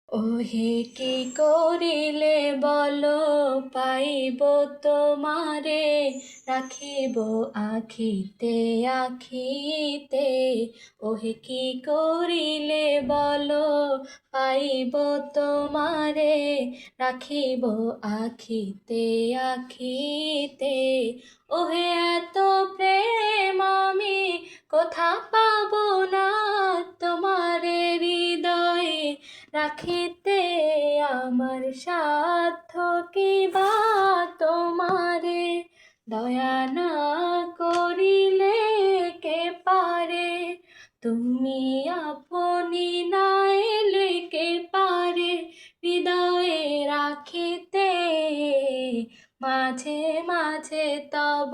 ওহে কি করিলে বলো, পাইব তোমারে, রাখিব আখিতে আখিতে। ওহে কি করিলে বলো, পাইব তোমারে, রাখিব আখিতে আখিতে। ওহে এত প্রেম আমি কোথা পাবো না, তোমারে হৃদয়ে রাখিতে আমার সাধ্য কি বা তোমারে। দয়া না করিলে কে পারে, তুমি আপনি না এলে কে পারে হৃদয়ে রাখিতে। মাঝে মাঝে তব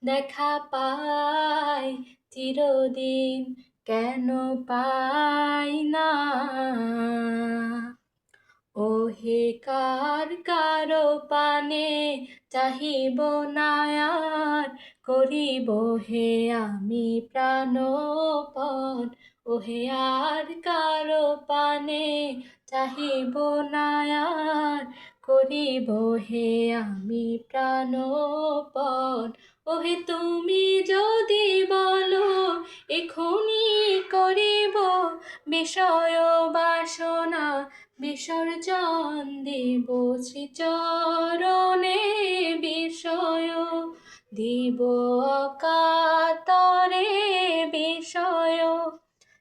দেখা পাই, চিরদিন কেন পাই না। ওহে কার কারো পানে চাহিব না আর, করিব হে আমি প্রাণপণ। ওহে আর কারো পানে চাহিব না আর, করিব হে আমি প্রাণপণ। ওহে তুমি যদি বলো এখনি করিব, বিষয় বাসনা বিসর্জন দিব শ্রীচরণে, বিষয় দিব অকাতরে, বিষয়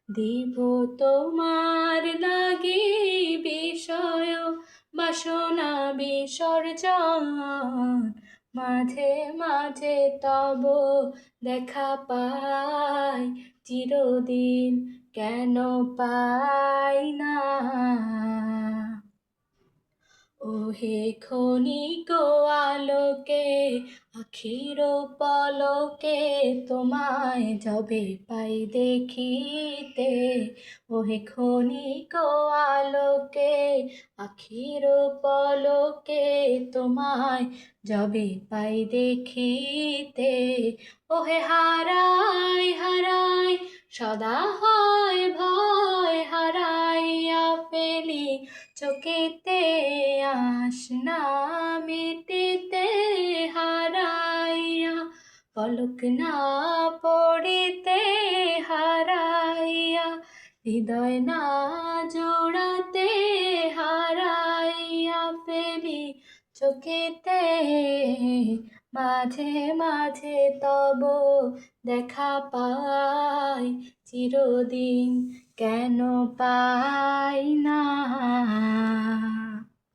দিব তোমার লাগি, বিষয় বাসনা বিসর্জন। মাঝে মাঝে তব দেখা পাই, চিরদিন কেন পাই না। ওহে ক্ষণিক আলোকে আখির পলকে, তোমায় যবে পাই দেখিতে। ওহে ক্ষণিক আলোকে আখির পলকে, তোমায় যবে পাই দেখিতে। ওহে হারাই হারাই সদা হয় ভয়, হারাইয়া ফেলি চোখেতে আস না মিটিতে। হারাইয়া পলক না পড়িতে, হারাইয়া হৃদয় না জোড়াতে, হারাইয়া ফেলি চোখেতে। মাঝে মাঝে তব দেখা পাই, চিরদিন কেন পাই না।